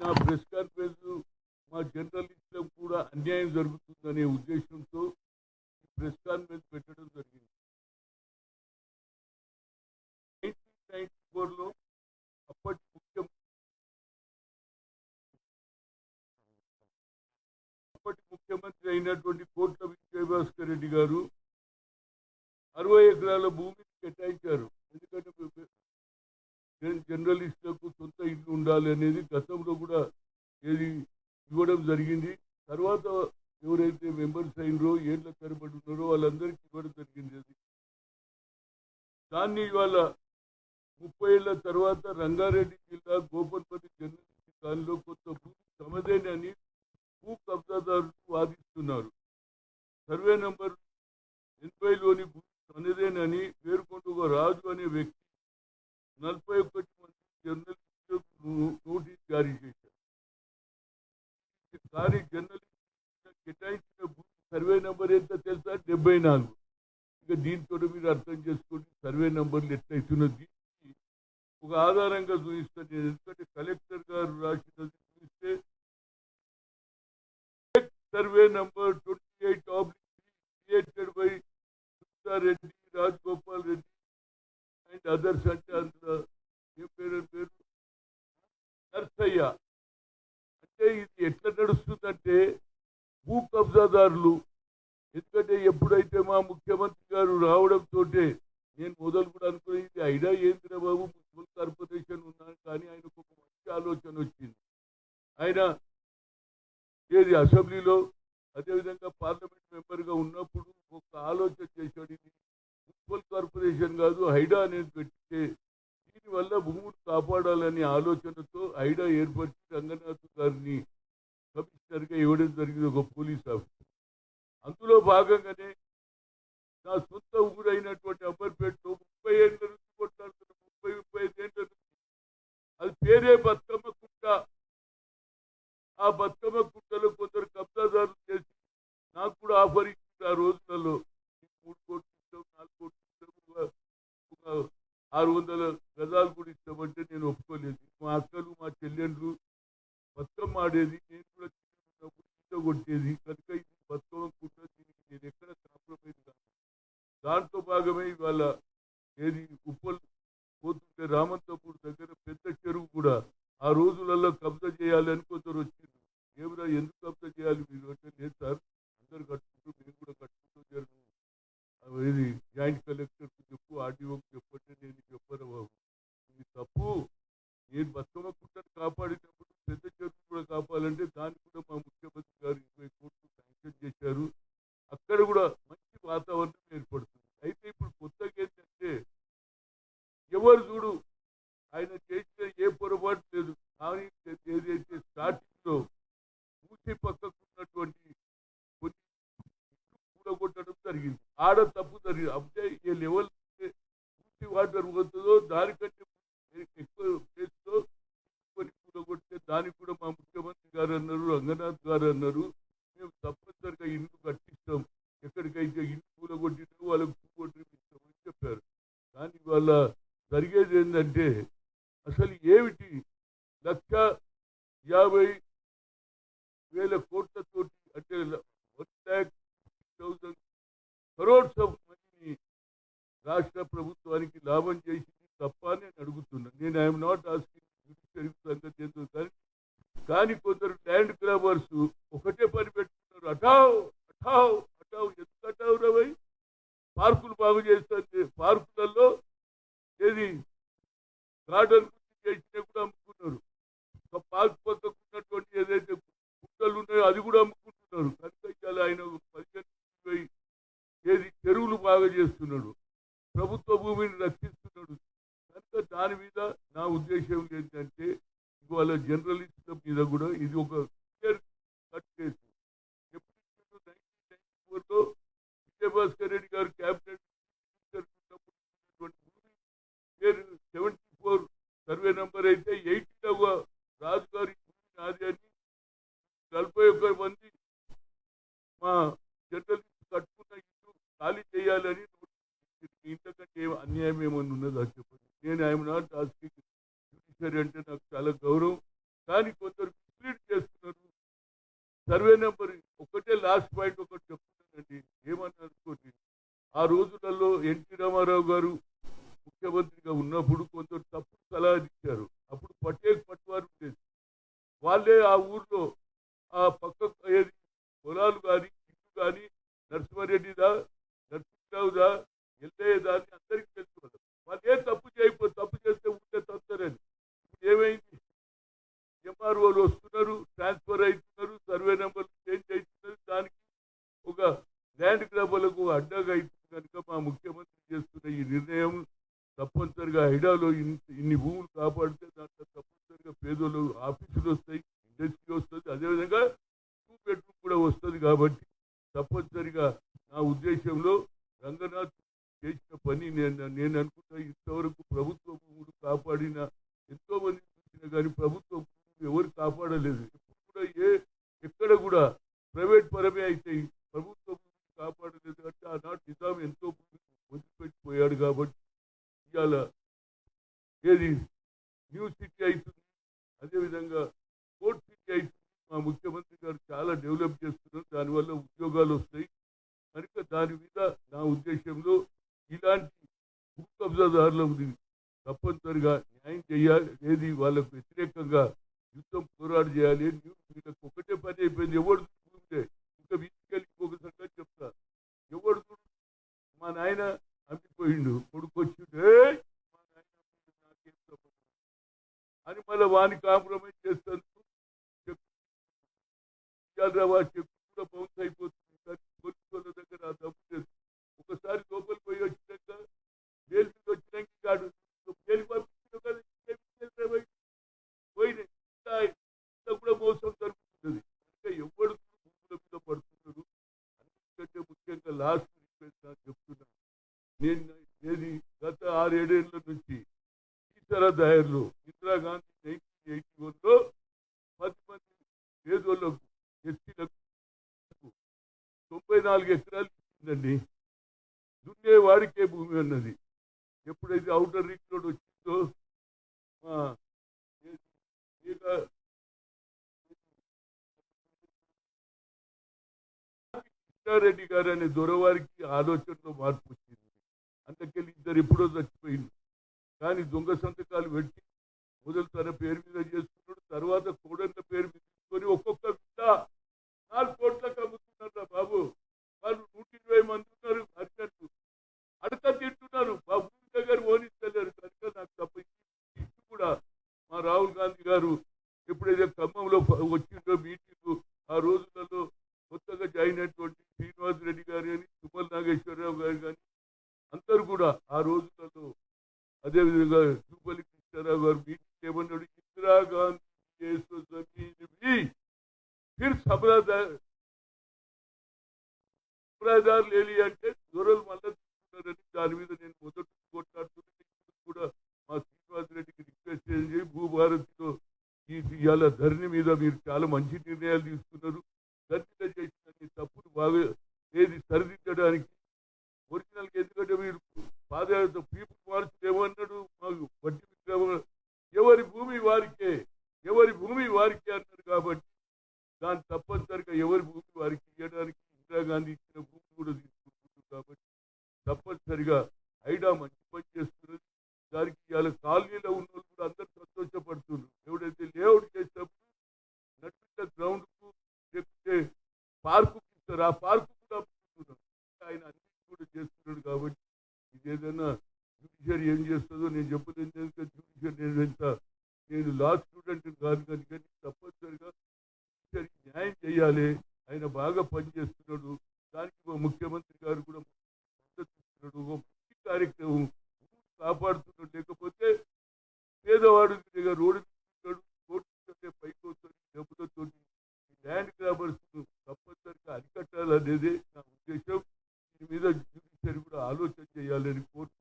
నా press conference మా జర్నలిస్టులకు కూడా అన్యాయం జరుగుతుందనే ఉద్దేశంతో ప్రెస్ కాన్ఫరెన్స్ పెట్టడం జరిగింది. 1994లో అప్పటి ముఖ్యమంత్రి అయినటువంటి కోట్ల విజయభాస్కర్ రెడ్డి గారు 60 ఎకరాల భూమిని కేటాయించారు. ఎందుకంటే జర్నలిస్టులకు సొంత ఇల్లు ఉండాలి అనేది గతంలో కూడా ఏది ఇవ్వడం జరిగింది. తర్వాత ఎవరైతే మెంబర్స్ అయినరో ఏళ్ల తరబడి ఉన్నారో వాళ్ళందరికీ ఇవ్వడం జరిగింది. అది దాన్ని ఇవాళ 30 ఏళ్ల తర్వాత రంగారెడ్డి జిల్లా గోపన్పల్లి జర్నలిస్ట్ కాలనీలో కొంత భూమి తమదేనని భూ కబ్జాదారులు వాదిస్తున్నారు. సర్వే నంబర్ 80లోని భూమి తనదేనని పేర్కొంటూ రాజు అనే వ్యక్తి 41 మంది జర్నలిస్టులకు నోటీస్ జారీ చేశారు. కానీ జర్నలిస్టు కేటాయించిన భూమి సర్వే నంబర్ ఎంత తెలుసా? 74. ఇక దీంతో మీరు అర్థం చేసుకోండి సర్వే నంబర్లు ఎట్లయితున్నది. ఒక ఆధారంగా చూపిస్తాను నేను. ఎందుకంటే కలెక్టర్ గారు రాసినది చూస్తే survey number 28/3 created by Reddy, Rajagopal Reddy and others. అంటే అందులో ఏం పేరు నర్సయ్య. అంటే ఇది ఎట్లా నడుస్తుందంటే భూ కబ్జాదారులు. ఎందుకంటే ఎప్పుడైతే మా ముఖ్యమంత్రి గారు రావడంతో నేను మొదలు కూడా అనుకుని ఇది ఐడియా ఏంద్రా బాబు, మున్సిపల్ కార్పొరేషన్ ఉన్నాను. కానీ ఆయనకు ఒక మంచి ఆలోచన వచ్చింది. ఆయన ఏది అసెంబ్లీలో అదేవిధంగా పార్లమెంట్ మెంబర్గా ఉన్నప్పుడు ఒక ఆలోచన చేశాడు. ఇది మున్సిపల్ కార్పొరేషన్ కాదు హైడా అనేది పెట్టితే దీనివల్ల భూములు కాపాడాలనే ఆలోచనతో హైడా ఏర్పరిచి రంగనాథ్ గారిని కమిషనర్గా ఇవ్వడం జరిగింది, ఒక పోలీస్ ఆఫీసర్. అందులో భాగంగానే నా సొంత ఊరైనటువంటి అంబర్పేటలో 30 ఏళ్ళ నుంచి కొట్లాడుతున్న 35 ఏళ్ళ నుంచి అది పేరే బతుకమ్మ కుంట. ఆ బతుకమ్మ కుంటలో కొందరు కబ్జాదారులు చేసి నాకు కూడా ఆఫర్ ఇచ్చింది ఆ రోజులలో. 3 కోట్లు ఇస్తాం, 4 కోట్లు ఇస్తాం, 600 గజాలు కూడా ఇస్తామంటే నేను ఒప్పుకోలేదు. మా అక్కలు మా చెల్లెండ్లు బతుకమ్మ ఆడేది, నేను కూడా చిన్నప్పుడు ఈత కొట్టేది కనుక ఇది బతుకమ్మ కుంట, దీనికి నేను ఎక్కడ కాంప్రమైజ్ కాదు. దాంతో భాగమే ఇవాళ ఏది ఉప్పల్ పోతుంటే రామంతపూర్ దగ్గర పెద్ద చెరువు కూడా ఆ రోజులలో కబ్జా చేయాలని కొందరు వచ్చింది. ఏమిరా ఎందుకు కబ్జా చేయాలి మీరు అంటే, లేదు సార్ అందరు కట్టుకుంటూ మేము కూడా కట్టుకుంటూ జరిగిన ఇది జాయింట్ కలెక్టర్కి చెప్పు, ఆర్డీఓకి చెప్పంటే నేను చెప్పను బాబు ఇది తప్పు. నేను బతుకమ్మ కుంటను కాపాడేటప్పుడు పెద్ద చెరువు కూడా కాపాలంటే దానికి కూడా మా ముఖ్యమంత్రి గారు 20 కోట్లు శాంక్షన్ చేశారు. అక్కడ కూడా మంచి వాతావరణం ఏర్పడుతుంది. అయితే ఇప్పుడు కొత్తగా ఏంటంటే ఎవరు చూడు ఆయన చేసిన ఏ పొరపాటు లేదు. కానీ ఏదైతే స్టార్టింగ్లో మూసి పక్కకున్నటువంటి కొన్ని కూడగొట్టడం జరిగింది, ఆడ తప్పు జరిగింది. అంటే ఏ లెవెల్ మూసి వాటర్ పోతుందో దానికంటే ఎక్కువ ప్లేస్లో కొన్ని కూడగొడితే దానికి కూడా మా ముఖ్యమంత్రి గారు అన్నారు, రంగనాథ్ గారు అన్నారు, మేము తప్పనిసరిగా ఇల్లు కట్టిస్తాం, ఎక్కడికైతే ఇల్లు కూడగొట్టినా వాళ్ళకి కూడగొట్టి ఇస్తామని చెప్పారు. కానీ వాళ్ళ జరిగేది ఏంటంటే అసలు ఏమిటి 1,50,000 కోట్లతోటి అంటే 1,60,000 crores ఆఫ్ మనీని రాష్ట్ర ప్రభుత్వానికి లాభం చేసింది తప్ప అని నేను అడుగుతున్నాను. నేను ఐఎమ్ నాట్ ఆస్కింగ్ జ్యుడిషియరీ సంగతి ఏంటో కానీ కొందరు ల్యాండ్ గ్రాబర్స్ ఒకటే పని పెట్టుకున్నారు, అటావ్ అటావ్ అటావ్. ఎందుకు అటావ్ రవై? పార్కులు బాగు చేస్తే పార్కులలో ఏది గార్డెన్ చేసినా కూడా అమ్ముకున్నారు. పార్క్ పక్కకు ఉన్నటువంటి ఏదైతే గుట్టలు ఉన్నాయో అది కూడా అమ్ముకుంటున్నారు. కనుక ఇవాళ ఆయన 15-20 ఏది చెరువులు బాగా చేస్తున్నాడు, ప్రభుత్వ భూమిని రక్షిస్తున్నాడు. కనుక దాని మీద నా ఉద్దేశం ఏంటంటే ఇవాళ జర్నలిస్టుల మీద కూడా ఇది ఒక క్లియర్ కట్ కేసు. ఎప్పుడు 1994లో విజయభాస్కర్ రెడ్డి గారు క్యాబినెట్ భూమి పేరు 74 సర్వే నెంబర్ అయితే 80వ రాజుగారి భూమి నాది అని 41 మంది మా జర్నలిస్ట్ కట్టుకున్న ఇల్లు ఖాళీ చేయాలని ఇంతకంటే అన్యాయం ఏమన్నా ఉన్నదో చెప్పండి. నేను ఐఎమ్ నాట్ ఆస్కింగ్ జ్యుడిషియరీ అంటే నాకు చాలా గౌరవం. కానీ కానీ కొందరు మిస్లీడ్ చేస్తున్నారు. సర్వే నెంబర్ ఒకటే లాస్ట్ పాయింట్ ఒకటి చెప్తున్నానండి, ఏమని అనుకోండి. ఆ రోజులలో ఎన్టీ రామారావు గారు ముఖ్యమంత్రిగా ఉన్నప్పుడు కొందరు తప్పుడు సలహా ఇచ్చారు. అప్పుడు పటేల్ పట్వారు ఉండేది. వాళ్ళే ఆ ఊర్లో ఆ పక్క ఏది పొలాలు కానీ ఇల్లు కానీ నరసింహారెడ్డిదా, నరసింహరావుదా, ఎల్లయ్యదా అని అందరికీ తెలుసు కదా. వాళ్ళు ఏ తప్పు చేస్తే ఉంటే తప్పుతారని. ఇప్పుడు ఏమైంది, ఎంఆర్ఓలు వస్తున్నారు, ట్రాన్స్ఫర్ అవుతున్నారు, సర్వే నెంబర్లు చేంజ్ అవుతున్నారు. దానికి ఒక ల్యాండ్ గ్రాబర్లకు అడ్డగా అవుతుంది. కనుక మా ముఖ్యమంత్రి చేస్తున్న ఈ నిర్ణయం తప్పనిసరిగా ఐడాలో ఇన్ని భూములు కాపాడితే దాంట్లో తప్పనిసరిగా పేదోళ్ళు ఆఫీసులు వస్తాయి, ఇండస్ట్రీ వస్తుంది, అదేవిధంగా 2 బెడ్రూమ్ కూడా వస్తుంది. కాబట్టి తప్పనిసరిగా నా ఉద్దేశంలో రంగనాథ్ చేసిన పని నేను అనుకుంటా ఇంతవరకు ప్రభుత్వ భూములు కాపాడిన ఎంతో మంది చూసినా కానీ ప్రభుత్వ భూములు ఎవరు కాపాడలేదు. ఎప్పుడు కూడా ఎక్కడ కూడా ప్రైవేట్ పరమే అవుతాయి, ప్రభుత్వ భూములు కాపాడలేదు. అంటే ఆనాటి నిజాం ఎంతో వదిలిపెట్టిపోయాడు. కాబట్టి ఇవాళ ఏది న్యూ సిటీ అవుతుంది, అదేవిధంగా స్పోర్ట్ సిటీ అవుతుంది. మా ముఖ్యమంత్రి గారు చాలా డెవలప్ చేస్తున్నారు, దానివల్ల ఉద్యోగాలు వస్తాయి. కనుక దాని మీద నా ఉద్దేశంలో ఇలాంటి భూ కబ్జాదారులకు తప్పనిసరిగా న్యాయం చేయాలి. ఏది వాళ్ళకు వ్యతిరేకంగా యుద్ధం పోరాడు చేయాలి. వీళ్ళకి ఒకటే పని అయిపోయింది, ఎవడు చూస్తుంటే ఇంకా వీటికెళ్ళి ఇంకొక సంగతి చెప్తా. ఎవడు మా నాయన అమ్మిపోయిండు, కొడుకు వచ్చిండే మా నాయన నాకేం తప్పదు అని మళ్ళీ వాని కాంప్రమైజ్ చేస్తాను. చెక్కు కూడా బౌన్స్ అయిపోతుంది. కానీ పోలీసు వాళ్ళ దగ్గర ఆ డబ్బు లేదు. ఒకసారి లోపలికి పోయి వచ్చినాక బెయిల్ మీద వచ్చినాక కాడు బెయిల్ పంపించిన కదా పోయినాయి. ఇంత కూడా మోసం జరుగుతుంది. కనుక ఎవరు భూముల మీద పడుతున్నారు. అన్నిటికంటే ముఖ్యంగా లాస్ట్ రిక్వెస్ట్ నాకు చెప్తున్నాను. నేను ఏది గత 6-7 ఏళ్ల నుంచి ఈసరా దాయర్లో ఇందిరాగాంధీ 1981లో 10 మంది పేదోళ్లకు ఎస్సీలకు 94 ఎకరాలు ఇచ్చిందండి. దున్నే వాడికే భూమి అన్నది. ఎప్పుడైతే అవుటర్ రింగ్ రోడ్ వచ్చిందో కృష్ణారెడ్డి గారు అనే దొరవారికి ఆలోచనలో మార్పు వచ్చింది. అంతకెళ్ళి ఇద్దరు ఎప్పుడో చచ్చిపోయింది. కానీ దొంగ సంతకాలు పెట్టి మొదలు తన పేరు మీద చేసుకున్నాడు. తర్వాత కోడళ్ళ పేరు మీద తీసుకొని ఒక్కొక్క విద్య 4 కోట్లకు అమ్ముతున్నారు బాబు. వాళ్ళు 120 మంది ఉన్నారు. అర్జెంటు అడక తింటున్నారు. బాబు దగ్గర ఓనిస్తలేరు. కనుక నాకు తప్ప ఇటు కూడా మా రాహుల్ గాంధీ గారు ఎప్పుడైతే ఖమ్మంలో వచ్చిందో మీటింగ్, ఆ రోజులలో కొత్తగా జాయిన్ అయినటువంటి శ్రీనివాస్ రెడ్డి గారు కానీ, తుమ్మల నాగేశ్వరరావు గారు కానీ అందరూ కూడా ఆ రోజులలో, అదేవిధంగా జూపల్లి కృష్ణారావు గారు మీటింగ్ ఏమన్నాడు, ఇందిరాగాంధీ ఫిర్ సబ్రాదార్ లేలి అంటే దొరలు మళ్ళీ తీసుకున్నారని దాని మీద నేను మొదటి కొట్లాడుతున్నది. కూడా మా శ్రీనివాస్ రెడ్డికి రిక్వెస్ట్ చేసి భూభారతిలో ఇవాళ ధరణి మీద మీరు చాలా మంచి నిర్ణయాలు తీసుకున్నారు. ధరణిలో చేసిన తప్పును బాగా ఏది సరిదిద్దడానికి ఒరిజినల్గా, ఎందుకంటే మీరు పాదయాత్ర పీపుల్ మార్చ్ ఏమన్నాడు, మాకు వడ్డీ ఎవరి భూమి వారికే అన్నారు. కాబట్టి దాన్ని తప్పనిసరిగా ఎవరి భూమి వారికి ఇవ్వడానికి ఇందిరాగాంధీ ఇచ్చిన భూమి కూడా తీసుకుంటున్నారు. కాబట్టి తప్పనిసరిగా ఐడా మంచి పని చేస్తున్నది. దానికి ఇవాళ కాలనీలో ఉన్న వాళ్ళు కూడా అందరూ సంతోషపడుతున్నారు. ఎవడైతే లేఅవుట్ చేసినప్పుడు నడిపిన గ్రౌండ్కు లేకపోతే పార్కు ఇస్తారు, ఆ పార్కు కూడా అమ్ముతున్నారు. ఆయన అన్నిటి కూడా చేస్తున్నాడు. కాబట్టి ఇది ఏదైనా జ్యుడిషియరీ ఏం చేస్తుందో నేను చెప్పలేదు. జ్యుడిషియరీ నేను లా స్టూడెంట్ కాదు కానీ తప్పనిసరిగా జ్యుడిషియరీ న్యాయం చేయాలి. ఆయన బాగా పనిచేస్తున్నాడు. దానికి మా ముఖ్యమంత్రి గారు కూడా మద్దతు ఇస్తున్నాడు. ఒక మంచి కార్యక్రమం కాపాడుతున్నాడు. లేకపోతే పేదవాడు రోడ్డు తీసుకుంటాడు, కోర్టు పైకి వస్తుంది డబ్బులతో. ల్యాండ్ గ్రాబర్స్ తప్పనిసరిగా అరికట్టాలనేదే నా ఉద్దేశం. దీని మీద జ్యుడిషియరీ కూడా ఆలోచన చేయాలని కోరుతున్నాను.